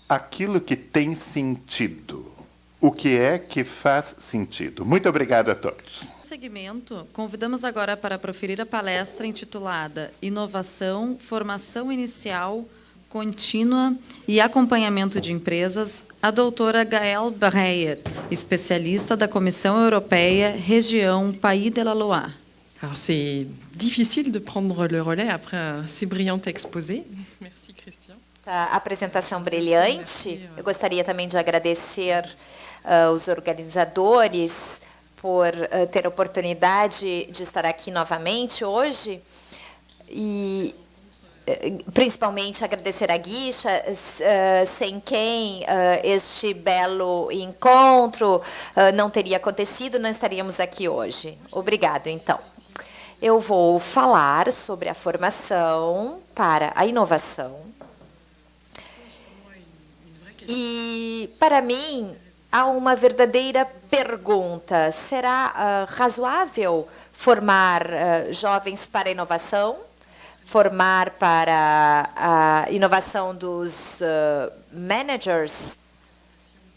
Speaker 5: aquilo que tem sentido. O que é que faz sentido? Muito obrigado a todos.
Speaker 2: No segmento, convidamos agora para proferir a palestra intitulada Inovação, Formação Inicial, Contínua e Acompanhamento de Empresas, a doutora Gaëlle Breyer, especialista da Comissão Europeia, região Pays de la Loire.
Speaker 6: Alors, c'est difficile de prendre le relais après un si brillant exposé. Merci, Christian.
Speaker 3: A apresentação brilhante. Eu gostaria também de agradecer os organizadores por ter a oportunidade de estar aqui novamente hoje e principalmente agradecer a Guixa, sem quem este belo encontro não teria acontecido, não estaríamos aqui hoje. Obrigado, então. Eu vou falar sobre a formação para a inovação. E, para mim, há uma verdadeira pergunta. Será razoável formar jovens para a inovação? Formar para a inovação dos managers?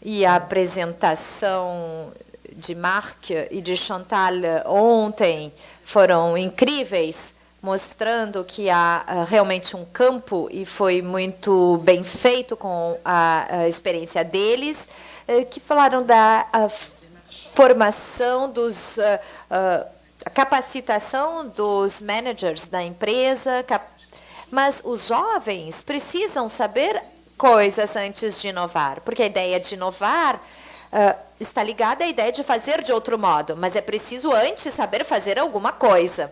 Speaker 3: E a apresentação de Marc e de Chantal ontem foram incríveis, mostrando que há realmente um campo, e foi muito bem feito com a experiência deles, que falaram da formação dos a capacitação dos managers da empresa, mas os jovens precisam saber coisas antes de inovar, porque a ideia de inovar está ligada à ideia de fazer de outro modo, mas é preciso antes saber fazer alguma coisa.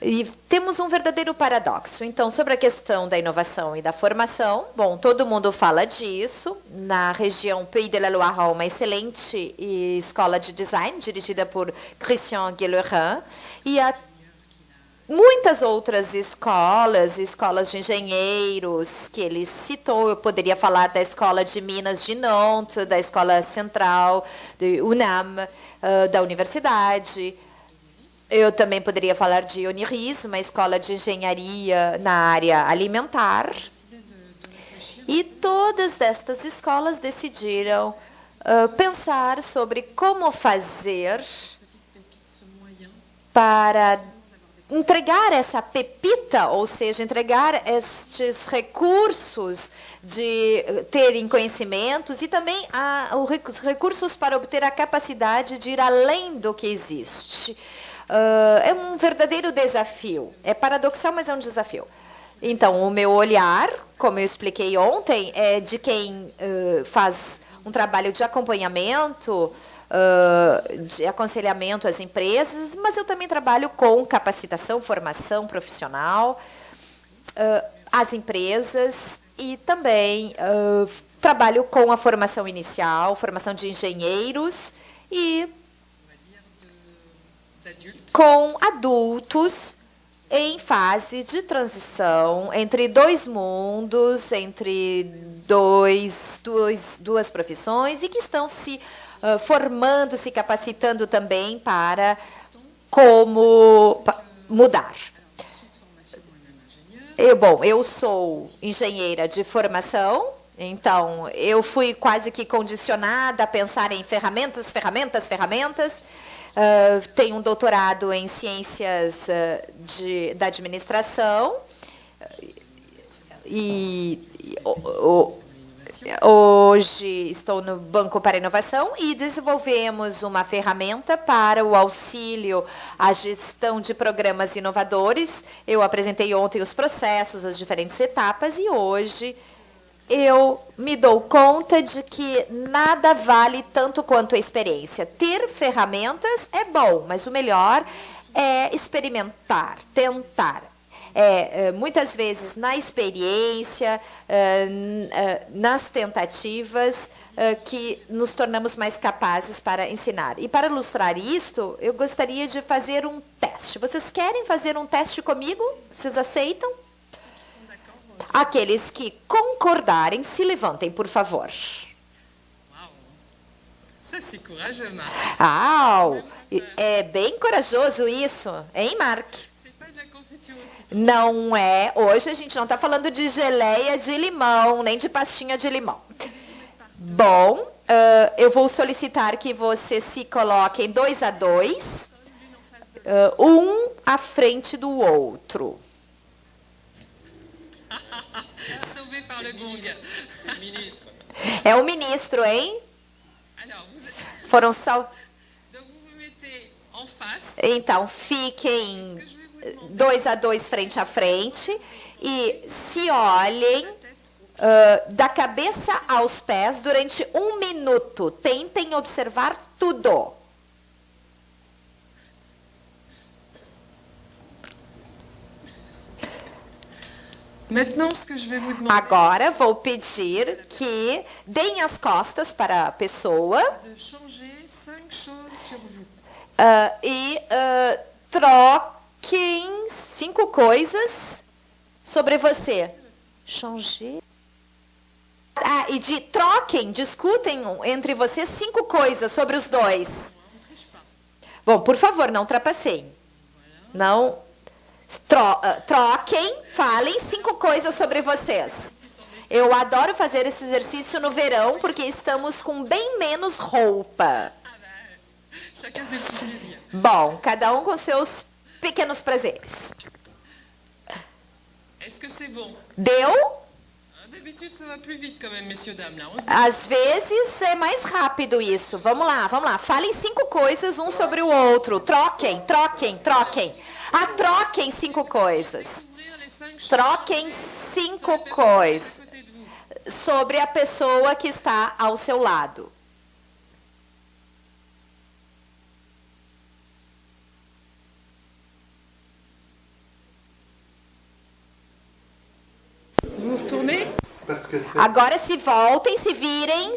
Speaker 3: E temos um verdadeiro paradoxo. Então, sobre a questão da inovação e da formação, bom, todo mundo fala disso. Na região Pays de la Loire há uma excelente escola de design, dirigida por Christian Guillerin, e há muitas outras escolas de engenheiros que ele citou. Eu poderia falar da Escola de Minas de Nantes, da Escola Central de UNAM, da universidade. Eu também poderia falar de Uniris, uma escola de engenharia na área alimentar. E todas estas escolas decidiram pensar sobre como fazer para entregar essa pepita, ou seja, entregar estes recursos de terem conhecimentos e também os recursos para obter a capacidade de ir além do que existe. É um verdadeiro desafio. É paradoxal, mas é um desafio. Então, o meu olhar, como eu expliquei ontem, é de quem faz um trabalho de acompanhamento, de aconselhamento às empresas, mas eu também trabalho com capacitação, formação profissional, às empresas, e também trabalho com a formação inicial, formação de engenheiros e com adultos em fase de transição entre dois mundos, entre duas profissões, e que estão se formando, se capacitando também para como mudar. Eu sou engenheira de formação, então eu fui quase que condicionada a pensar em ferramentas. Tenho um doutorado em ciências da administração e hoje estou no Banco para a Inovação e desenvolvemos uma ferramenta para o auxílio à gestão de programas inovadores. Eu apresentei ontem os processos, as diferentes etapas, e hoje eu me dou conta de que nada vale tanto quanto a experiência. Ter ferramentas é bom, mas o melhor é experimentar, tentar. muitas vezes na experiência, nas tentativas, que nos tornamos mais capazes para ensinar. E para ilustrar isto, eu gostaria de fazer um teste. Vocês querem fazer um teste comigo? Vocês aceitam? Aqueles que concordarem, se levantem, por favor.
Speaker 6: Ça, c'est courageux, Marc.
Speaker 3: É bem corajoso isso, hein, Mark?
Speaker 6: C'est pas de la confiture aussi.
Speaker 3: Não é. Hoje a gente não está falando de geleia de limão, nem de pastinha de limão. Bom, eu vou solicitar que vocês se coloquem 2 a 2, um à frente do outro.
Speaker 6: Sauvé par le gong.
Speaker 4: C'est le ministre.
Speaker 3: É o ministro, hein?
Speaker 6: Alors,
Speaker 3: Foram
Speaker 6: donc vous vous mettez en face.
Speaker 3: Então, fiquem 2 a 2 frente a frente e se olhem da cabeça aos pés durante 1 minuto. Tentem observar tudo.
Speaker 6: Maintenant, ce que je vais vous demander,
Speaker 3: Agora, vou pedir que deem as costas para a pessoa
Speaker 6: de changer 5 choses sur vous.
Speaker 3: e troquem 5 coisas sobre você. Changer. E discutem entre vocês 5 coisas sobre os dois. Bom, por favor, não trapaceiem. Não. Troquem, falem 5 coisas sobre vocês. Eu adoro fazer esse exercício no verão, porque estamos com bem menos roupa.
Speaker 6: Chacun ses petits plaisirs.
Speaker 3: Bom, cada um com seus pequenos prazeres.
Speaker 6: Est-ce que c'est bon?
Speaker 3: Deu?
Speaker 6: D'habitude, ça va plus vite quand même, messieurs, dames. Là, on se
Speaker 3: Às vezes é mais rápido isso. Vamos lá, vamos lá. Falem 5 coisas um sobre o outro. Troquem. Troquem 5 coisas.
Speaker 6: découvrir les 5 choses
Speaker 3: Troquem
Speaker 6: sur
Speaker 3: 5
Speaker 6: la personne à
Speaker 3: coisas
Speaker 6: côté de vous.
Speaker 3: sobre a pessoa que está ao seu lado.
Speaker 6: Vous vous retournez?
Speaker 3: Agora se voltem, virem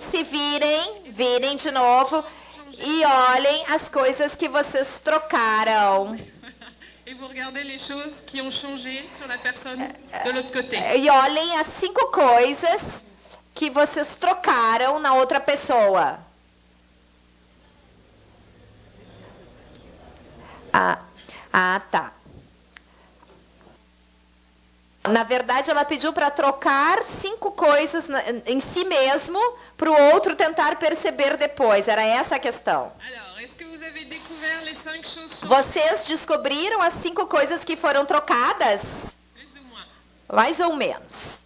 Speaker 3: de novo e olhem as coisas que vocês trocaram.
Speaker 6: Et vous regardez les choses qui ont changé sur la personne de l'autre côté.
Speaker 3: E olhem as 5 coisas que vocês trocaram na outra pessoa. Tá. Na verdade, ela pediu para trocar 5 coisas em si mesmo para o outro tentar perceber depois. Era essa a questão.
Speaker 6: Alors, est-ce que vous avez découvert les 5 choses changées?
Speaker 3: Vocês descobriram as 5 coisas que foram trocadas?
Speaker 6: Plus ou moins.
Speaker 3: Mais ou menos.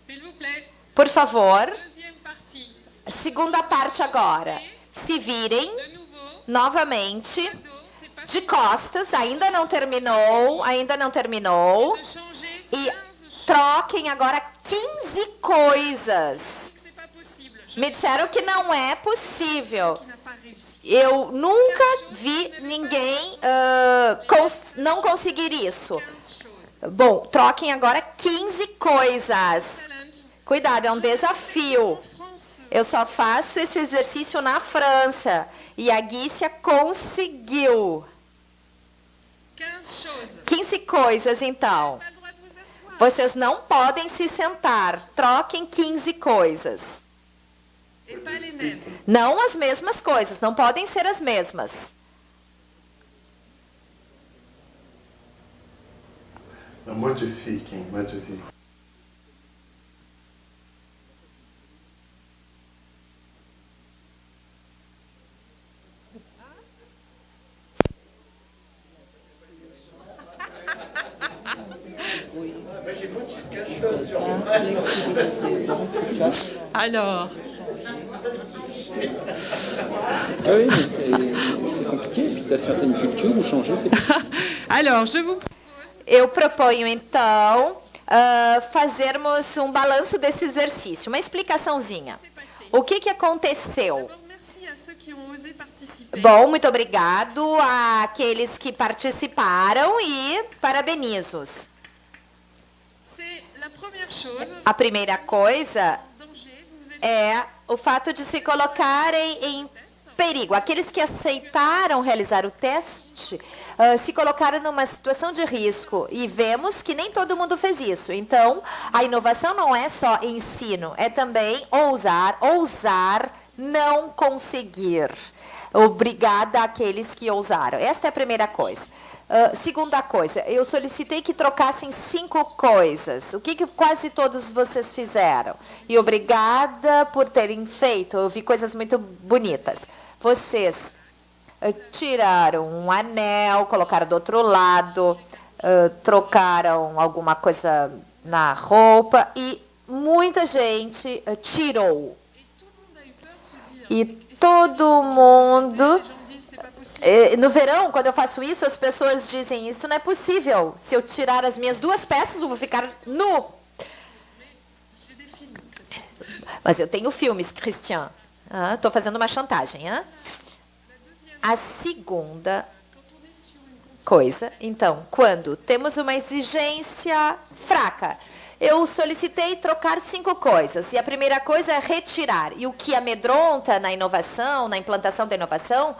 Speaker 6: S'il vous plaît.
Speaker 3: Por favor,
Speaker 6: Deuxième partie.
Speaker 3: segunda parte agora. Se virem
Speaker 6: De nouveau.
Speaker 3: novamente
Speaker 6: Dos, c'est pas
Speaker 3: de
Speaker 6: fini.
Speaker 3: costas. Ainda não terminou.
Speaker 6: De changer
Speaker 3: E
Speaker 6: 15 choses.
Speaker 3: troquem agora 15 coisas.
Speaker 6: C'est pas possible. Je
Speaker 3: Me disseram que não é possível.
Speaker 6: qui n'a pas réussi.
Speaker 3: Eu nunca vi ninguém não conseguir isso.
Speaker 6: 15 choses.
Speaker 3: Bom, troquem agora 15 coisas.
Speaker 6: Challenge.
Speaker 3: Cuidado, é um desafio.
Speaker 6: En France,
Speaker 3: Eu só faço esse exercício na França. E a Guícia conseguiu.
Speaker 6: 15 choses.
Speaker 3: 15 coisas, então.
Speaker 6: Pas le droit de vous asseoir.
Speaker 3: Vocês não podem se sentar. Troquem 15 coisas.
Speaker 6: Et pas les mêmes.
Speaker 3: Não as mesmas coisas, não podem ser as mesmas.
Speaker 5: Modifiquem.
Speaker 6: Alors,
Speaker 7: Ah oui, mais c'est compliqué. Et puis, tu as certaines cultures où changer, c'est
Speaker 6: alors, je vous
Speaker 3: Eu proponho, então, fazermos um balanço desse exercício, uma explicaçãozinha. O que aconteceu?
Speaker 6: d'abord merci à ceux qui ont osé participer.
Speaker 3: Bom, muito obrigado àqueles que participaram e parabenizo-os. A primeira coisa é o fato de se colocarem em perigo. Aqueles que aceitaram realizar o teste se colocaram numa situação de risco e vemos que nem todo mundo fez isso. Então, a inovação não é só ensino, é também ousar não conseguir. Obrigada àqueles que ousaram. Esta é a primeira coisa. Segunda coisa, eu solicitei que trocassem 5 coisas. O que quase todos vocês fizeram? E obrigada por terem feito. Eu vi coisas muito bonitas. Vocês tiraram um anel, colocaram do outro lado, trocaram alguma coisa na roupa e muita gente tirou. E todo mundo... No verão, quando eu faço isso, as pessoas dizem, isso não é possível. Se eu tirar as minhas 2 peças, eu vou ficar nu. Mas eu tenho filmes, Christian. Estou fazendo uma chantagem. A segunda coisa, então, quando temos uma exigência fraca, eu solicitei trocar 5 coisas. E a primeira coisa é retirar. E o que amedronta na inovação, na implantação da inovação,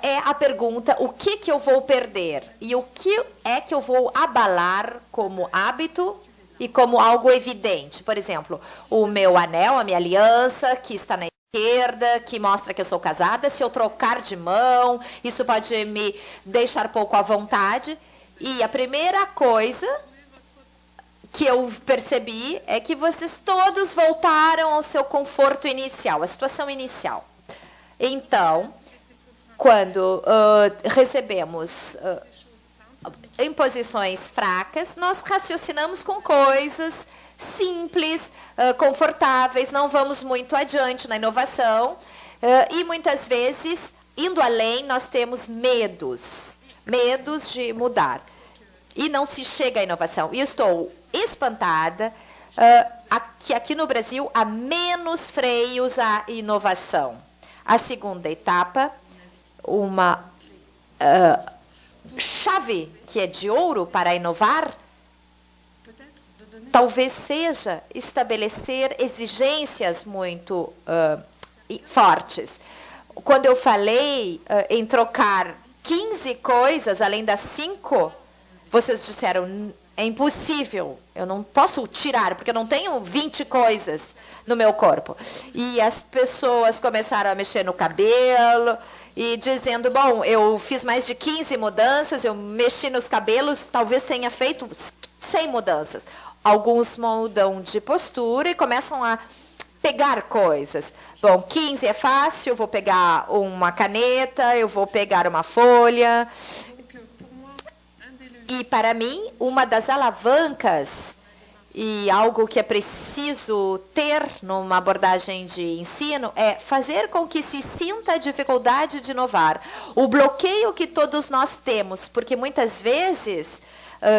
Speaker 3: é a pergunta, o que eu vou perder? E o que é que eu vou abalar como hábito e como algo evidente? Por exemplo, o meu anel, a minha aliança, que está na esquerda, que mostra que eu sou casada. Se eu trocar de mão, isso pode me deixar pouco à vontade. E a primeira coisa que eu percebi é que vocês todos voltaram ao seu conforto inicial, à situação inicial. Então, quando recebemos imposições fracas, nós raciocinamos com coisas simples, confortáveis, não vamos muito adiante na inovação e muitas vezes, indo além, nós temos medos de mudar e não se chega à inovação. E eu estou espantada que aqui no Brasil há menos freios à inovação. A segunda etapa, uma chave que é de ouro para inovar, talvez seja estabelecer exigências muito fortes. Quando eu falei em trocar 15 coisas, além das 5, vocês disseram, é impossível, eu não posso tirar, porque eu não tenho 20 coisas no meu corpo. E as pessoas começaram a mexer no cabelo e dizendo, bom, eu fiz mais de 15 mudanças, eu mexi nos cabelos, talvez tenha feito 100 mudanças. Alguns mudam de postura e começam a pegar coisas. Bom, 15 é fácil, eu vou pegar uma caneta, eu vou pegar uma folha. E, para mim, uma das alavancas e algo que é preciso ter numa abordagem de ensino é fazer com que se sinta a dificuldade de inovar. O bloqueio que todos nós temos, porque muitas vezes,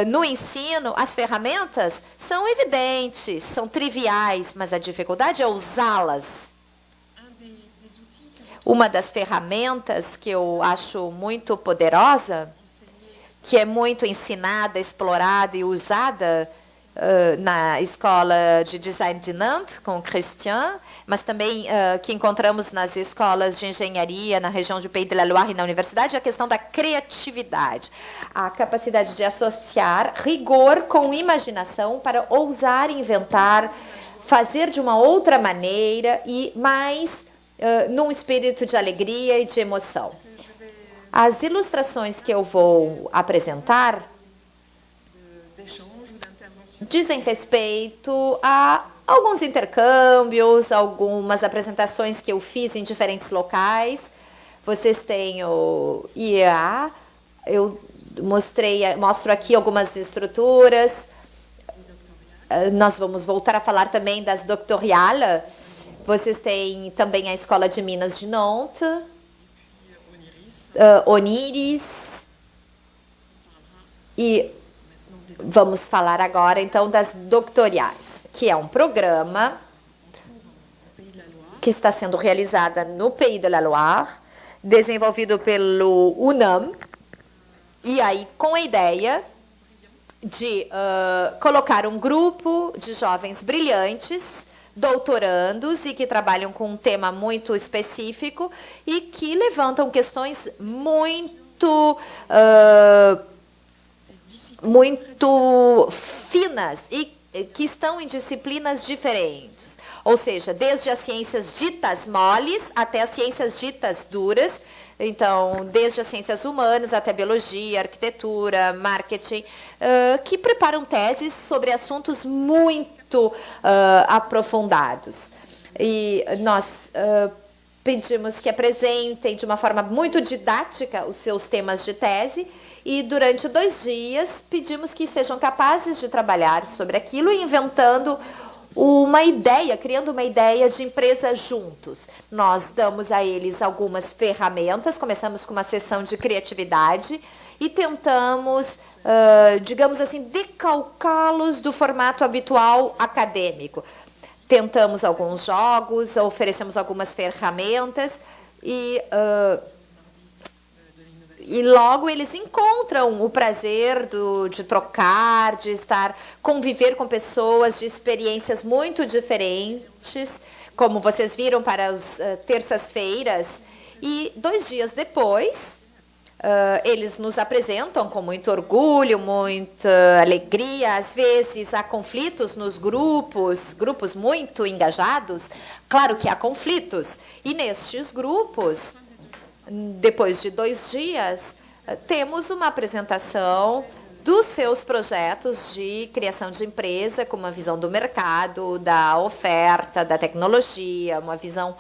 Speaker 3: no ensino, as ferramentas são evidentes, são triviais, mas a dificuldade é usá-las. Uma das ferramentas que eu acho muito poderosa, que é muito ensinada, explorada e usada na escola de design de Nantes, com o Christian, mas também que encontramos nas escolas de engenharia na região de Pays de la Loire e na universidade, é a questão da criatividade. A capacidade de associar rigor com imaginação para ousar inventar, fazer de uma outra maneira e mais num espírito de alegria e de emoção. As ilustrações que eu vou apresentar dizem respeito a alguns intercâmbios, algumas apresentações que eu fiz em diferentes locais. Vocês têm o IEA, eu mostro aqui algumas estruturas. Nós vamos voltar a falar também das Doctorial. Vocês têm também a Escola de Minas de Nantes, Oniris, e vamos falar agora, então, das Doctoriais, que é um programa que está sendo realizado no Pays de la Loire, desenvolvido pelo UNAM, e aí com a ideia de colocar um grupo de jovens brilhantes, doutorandos e que trabalham com um tema muito específico e que levantam questões muito finas e que estão em disciplinas diferentes. Ou seja, desde as ciências ditas moles até as ciências ditas duras. Então, desde as ciências humanas até biologia, arquitetura, marketing, que preparam teses sobre assuntos muito aprofundados. E nós pedimos que apresentem de uma forma muito didática os seus temas de tese e, durante 2 dias, pedimos que sejam capazes de trabalhar sobre aquilo, inventando uma ideia, criando uma ideia de empresa juntos. Nós damos a eles algumas ferramentas, começamos com uma sessão de criatividade e tentamos, digamos assim, decalcá-los do formato habitual acadêmico. Tentamos alguns jogos, oferecemos algumas ferramentas e logo eles encontram o prazer de trocar, de conviver com pessoas de experiências muito diferentes, como vocês viram para as terças-feiras. E 2 dias depois, eles nos apresentam com muito orgulho, muita alegria. Às vezes há conflitos nos grupos muito engajados. Claro que há conflitos. E nestes grupos, depois de 2 dias, temos uma apresentação dos seus projetos de criação de empresa, com uma visão do mercado, da oferta, da tecnologia, uma visão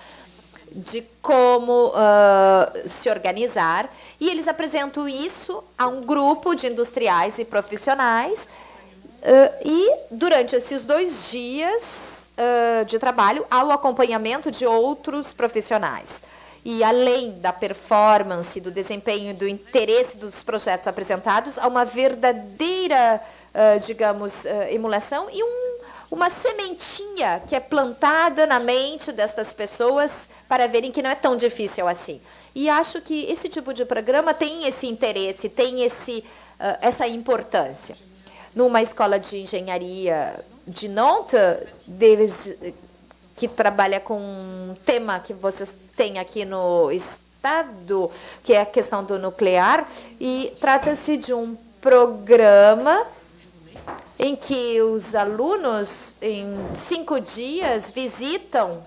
Speaker 3: de como se organizar. E eles apresentam isso a um grupo de industriais e profissionais. E, durante esses 2 dias de trabalho, há o acompanhamento de outros profissionais. E, além da performance, do desempenho e do interesse dos projetos apresentados, há uma verdadeira, digamos, emulação e uma sementinha que é plantada na mente destas pessoas para verem que não é tão difícil assim. E acho que esse tipo de programa tem esse interesse, tem essa importância. Numa escola de engenharia de Nantes, que trabalha com um tema que vocês têm aqui no estado, que é a questão do nuclear, e trata-se de um programa em que os alunos, em 5 dias, visitam